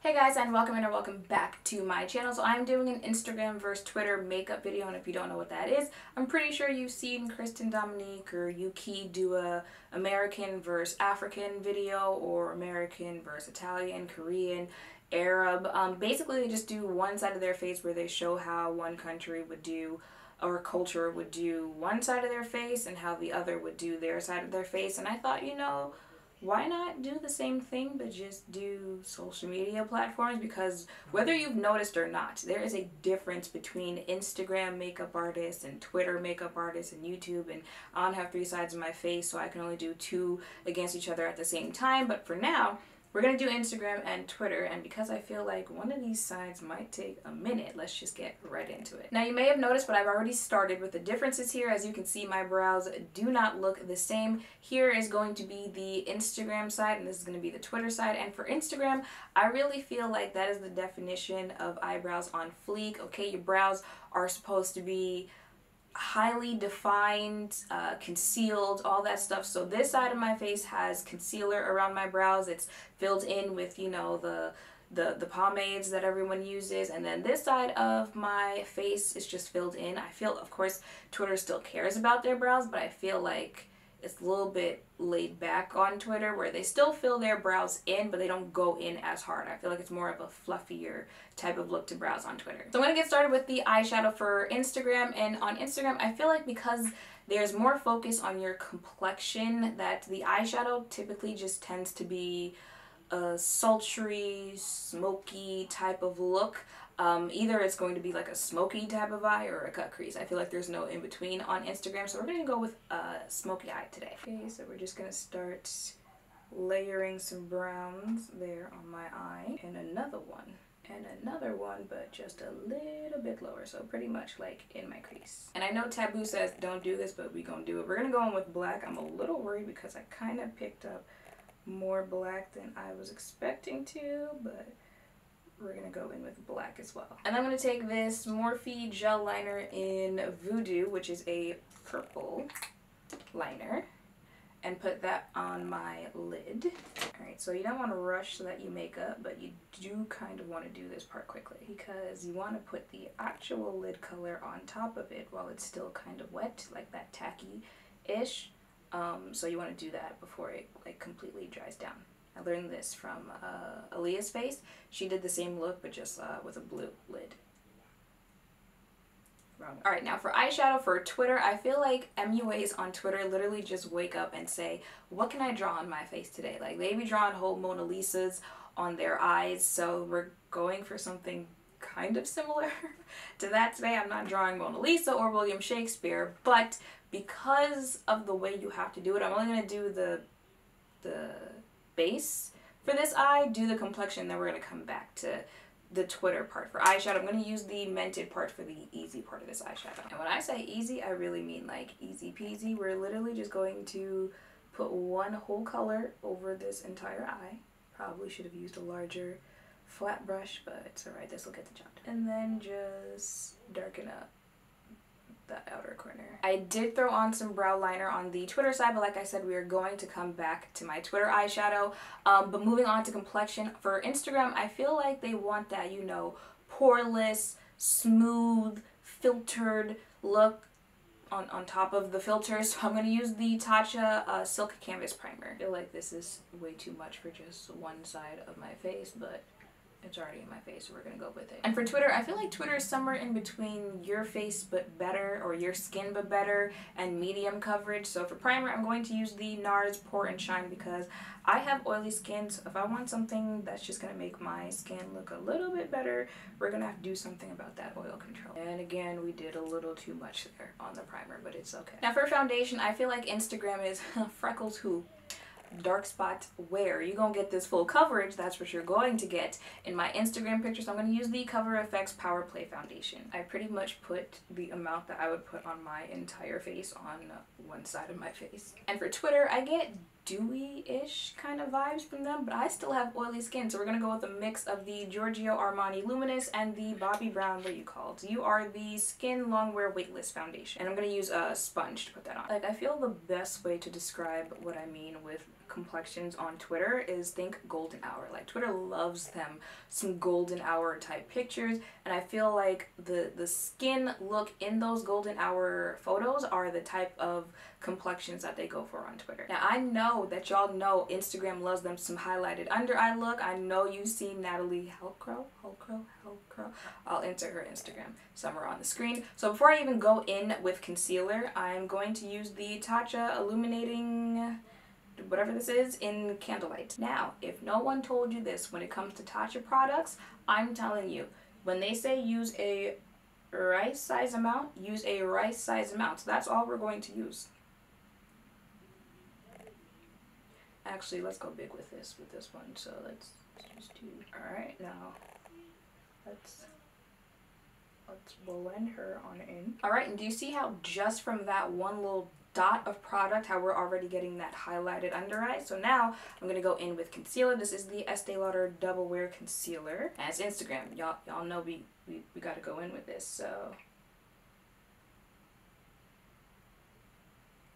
Hey guys, and welcome back to my channel. So I'm doing an Instagram versus Twitter makeup video, and if you don't know what that is, I'm pretty sure you've seen Kristen Dominique or Yuki do a American versus African video, or American versus Italian, Korean, Arab. Basically they just do one side of their face where they show how one country would do or culture would do one side of their face and how the other would do their side of their face. And I thought, why not do the same thing but just do social media platforms? Because whether you've noticed or not, there is a difference between Instagram makeup artists and Twitter makeup artists and YouTube, and I don't have three sides of my face, so I can only do two against each other at the same time. But for now, we're going to do Instagram and Twitter, and because I feel like one of these sides might take a minute, let's just get right into it. Now, you may have noticed, but I've already started with the differences here. As you can see, my brows do not look the same. Here is going to be the Instagram side, and this is going to be the Twitter side. And for Instagram, I really feel like that is the definition of eyebrows on fleek. Okay, your brows are supposed to be highly defined, concealed, all that stuff. So this side of my face has concealer around my brows. It's filled in with, the pomades that everyone uses, and then this side of my face is just filled in. I feel, of course, Twitter still cares about their brows, but I feel like it's a little bit laid back on Twitter, where they still fill their brows in, but they don't go in as hard. I feel like it's more of a fluffier type of look to brows on Twitter. So I'm going to get started with the eyeshadow for Instagram. And on Instagram, I feel like because there's more focus on your complexion, that the eyeshadow typically just tends to be a sultry, smoky type of look. Either it's going to be like a smoky type of eye or a cut crease. I feel like there's no in between on Instagram, so we're going to go with a smoky eye today. Okay, so we're just going to start layering some browns there on my eye, and another one, but just a little bit lower, so pretty much like in my crease. And I know Taboo says don't do this, but we're going to do it. We're going to go in with black. I'm a little worried because I kind of picked up more black than I was expecting to, but we're gonna go in with black as well. And I'm gonna take this Morphe gel liner in Voodoo, which is a purple liner, and put that on my lid. Alright, so you don't want to rush that you make up, but you do kind of want to do this part quickly, because you want to put the actual lid color on top of it while it's still kind of wet, like that tacky-ish. So you want to do that before it like completely dries down. I learned this from Aaliyah's face. She did the same look, but just with a blue lid. Alright, now for eyeshadow for Twitter, I feel like MUAs on Twitter literally just wake up and say, what can I draw on my face today? Like, they be drawing whole Mona Lisas on their eyes, so we're going for something kind of similar to that today. I'm not drawing Mona Lisa or William Shakespeare, but because of the way you have to do it, I'm only going to do the base for this eye, do the complexion, then we're going to come back to the Twitter part. For eyeshadow, I'm going to use the Mented part for the easy part of this eyeshadow. And when I say easy, I really mean like easy peasy. We're literally just going to put one whole color over this entire eye. Probably should have used a larger flat brush, but it's alright, this will get the job done. And then just darken up that outer corner. I did throw on some brow liner on the Twitter side, but like I said, we are going to come back to my Twitter eyeshadow. But moving on to complexion, for Instagram, I feel like they want that, poreless, smooth, filtered look on top of the filters. So I'm going to use the Tatcha Silk Canvas Primer. I feel like this is way too much for just one side of my face, but it's already in my face, so we're gonna go with it. And for Twitter, I feel like Twitter is somewhere in between your face but better, or your skin but better, and medium coverage. So for primer, I'm going to use the NARS Pour and Shine, because I have oily skin, so if I want something that's just gonna make my skin look a little bit better, we're gonna have to do something about that oil control. And again, we did a little too much there on the primer, but it's okay. Now for foundation, I feel like Instagram is freckles who? Dark spot where you're gonna get this full coverage. That's what you're going to get in my Instagram picture. So I'm going to use the Cover FX Power Play foundation. I pretty much put the amount that I would put on my entire face on one side of my face. And for Twitter, I get dewy-ish kind of vibes from them, but I still have oily skin, so we're gonna go with a mix of the Giorgio Armani Luminous and the Bobbi Brown, what are you called? You Are the Skin Longwear Weightless Foundation. And I'm gonna use a sponge to put that on. Like, I feel the best way to describe what I mean with complexions on Twitter is think golden hour. Like, Twitter loves them some golden hour type pictures, and I feel like the skin look in those golden hour photos are the type of complexions that they go for on Twitter. Now, I know that y'all know Instagram loves them some highlighted under eye look. I know you've seen Natalie Helcrow. I'll insert her Instagram somewhere on the screen. So before I even go in with concealer, I'm going to use the Tatcha Illuminating whatever this is in Candlelight. Now, if no one told you this when it comes to Tatcha products, I'm telling you, when they say use a rice size amount, use a rice size amount. So that's all we're going to use. Actually, let's go big with this one. So let's just do, alright, now let's blend her on in. Alright, and do you see how just from that one little dot of product, how we're already getting that highlighted under eye? So now I'm gonna go in with concealer. This is the Estee Lauder Double Wear Concealer. And it's Instagram. Y'all know we gotta go in with this, so.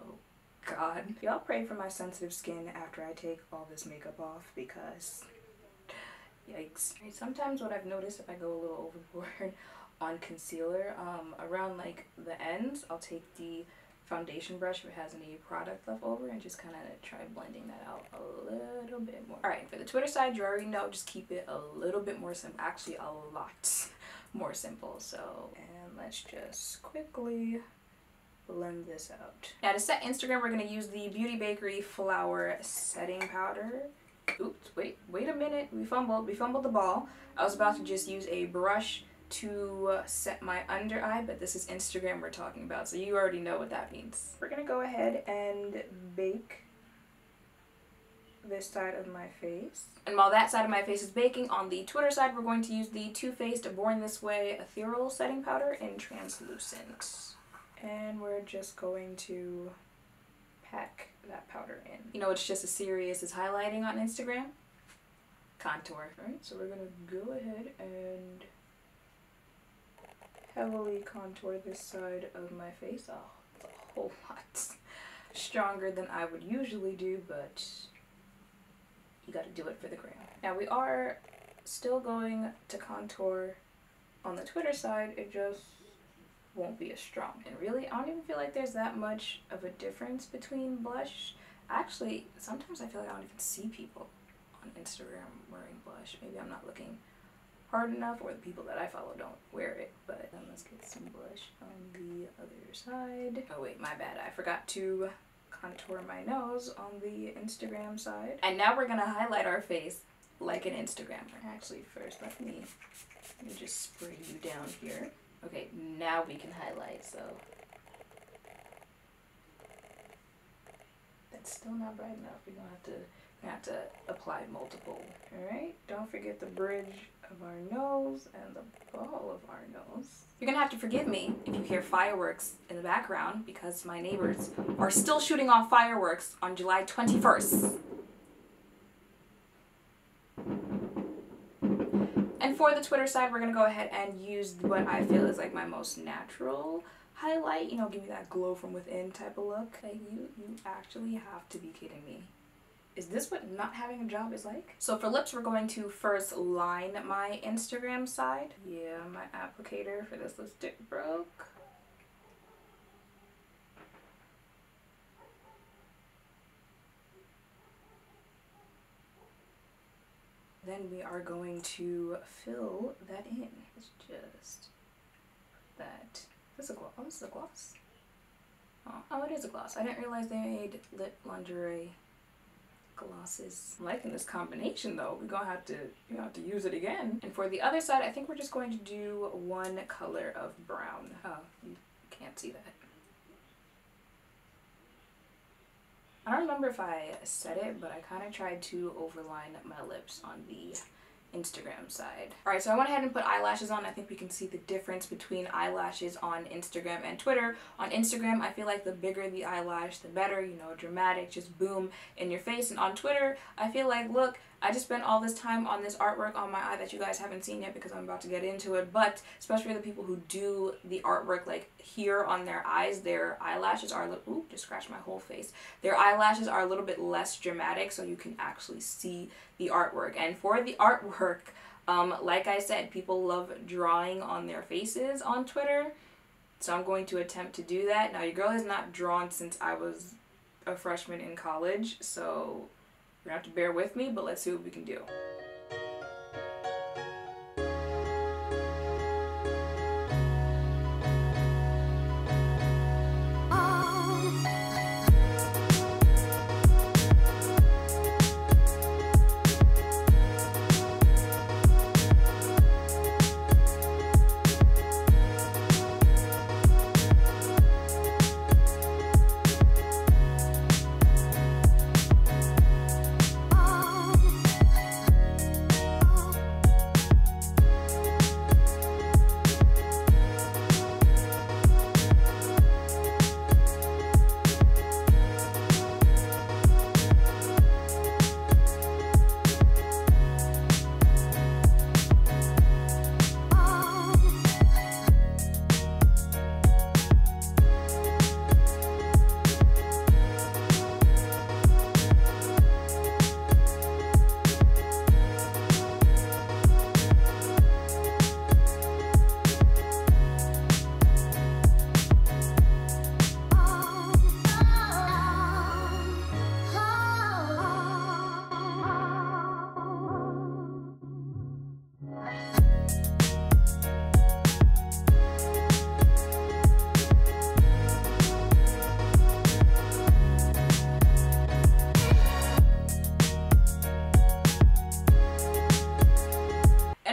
Oh God. Y'all pray for my sensitive skin after I take all this makeup off, because yikes. Sometimes what I've noticed, if I go a little overboard on concealer, around like the ends, I'll take the foundation brush if it has any product left over and just kind of try blending that out a little bit more. Alright, for the Twitter side, you already know, just keep it a little bit more simple. Actually, a lot more simple. So, and let's just quickly blend this out. Now to set Instagram, we're going to use the Beauty Bakery Flour Setting Powder. Oops, wait a minute. We fumbled the ball. I was about to just use a brush to set my under eye, but this is Instagram we're talking about, so you already know what that means. We're gonna go ahead and bake this side of my face. And while that side of my face is baking, on the Twitter side, we're going to use the Too Faced Born This Way Ethereal Setting Powder in Translucent. And we're just going to pack that powder in. You know, it's just as serious as highlighting on Instagram. Contour. Alright, so we're gonna go ahead and heavily contour this side of my face. Oh, it's a whole lot stronger than I would usually do, but you gotta do it for the gram. Now we are still going to contour on the Twitter side, it just won't be as strong. And really, I don't even feel like there's that much of a difference between blush. Actually, sometimes I feel like I don't even see people on Instagram wearing blush. Maybe I'm not looking hard enough, or the people that I follow don't wear it. But then let's get some blush on the other side. Oh wait, my bad. I forgot to contour my nose on the Instagram side. And now we're gonna highlight our face like an Instagrammer. Actually, first let me just spray you down here. Okay, now we can highlight, so. That's still not bright enough. We're gonna have to apply multiple. Alright, don't forget the bridge of our nose and the ball of our nose. You're gonna have to forgive me if you hear fireworks in the background, because my neighbors are still shooting off fireworks on July 21st. And for the Twitter side, we're gonna go ahead and use what I feel is like my most natural highlight. You know, give me that glow from within type of look. Like, you actually have to be kidding me. Is this what not having a job is like? So for lips, we're going to first line my Instagram side. Yeah, my applicator for this lipstick broke. Then we are going to fill that in. Let's just put that. Is this a gloss? Oh, this is a gloss. Oh, it is a gloss. I didn't realize they made lip lingerie glosses. I'm liking this combination though. We're gonna have to use it again. And for the other side, I think we're just going to do one color of brown. Oh, you can't see that. I don't remember if I said it, but I kind of tried to overline my lips on the Instagram side. Alright, so I went ahead and put eyelashes on. I think we can see the difference between eyelashes on Instagram and Twitter. On Instagram, I feel like the bigger the eyelash, the better, you know, dramatic, just boom in your face. And on Twitter, I feel like, look, I just spent all this time on this artwork on my eye that you guys haven't seen yet because I'm about to get into it, but especially the people who do the artwork like here on their eyes, their eyelashes are, ooh, just scratched my whole face. Their eyelashes are a little bit less dramatic so you can actually see the artwork. And for the artwork, like I said, people love drawing on their faces on Twitter, so I'm going to attempt to do that. Now, your girl has not drawn since I was a freshman in college, so you're gonna have to bear with me, but let's see what we can do.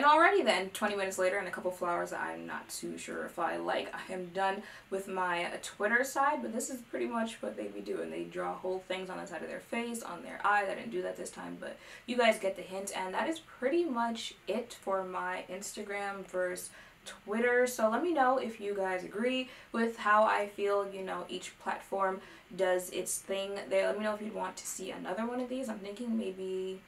Alrighty then, 20 minutes later and a couple flowers that I'm not too sure if I like. I am done with my Twitter side, but this is pretty much what they be doing. They draw whole things on the side of their face, on their eyes. I didn't do that this time, but you guys get the hint, and that is pretty much it for my Instagram versus Twitter. So let me know if you guys agree with how I feel, you know, each platform does its thing there. Let me know if you'd want to see another one of these. I'm thinking maybe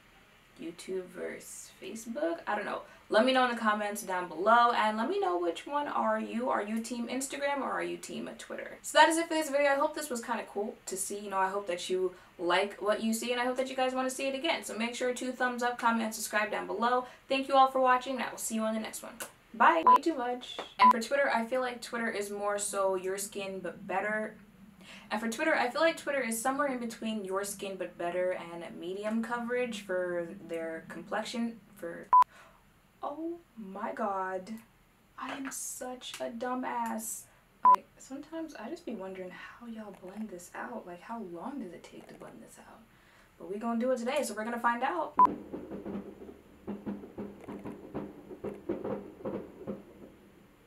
YouTube versus Facebook. I don't know. Let me know in the comments down below, and let me know which one are you. Are you team Instagram or are you team Twitter? So that is it for this video. I hope this was kind of cool to see. You know, I hope that you like what you see, and I hope that you guys want to see it again. So make sure to thumbs up, comment, and subscribe down below. Thank you all for watching, and I will see you on the next one. Bye. Way too much. And for Twitter, I feel like Twitter is more so your skin but better. And for Twitter, I feel like Twitter is somewhere in between your skin but better and medium coverage for their complexion. Oh my god, I am such a dumbass. Like, sometimes I just be wondering how y'all blend this out. Like, how long does it take to blend this out? But we gonna do it today, so we're gonna find out.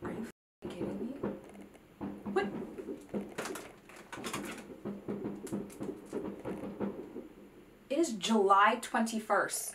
Are you f***ing kidding me? What? It is July 21st.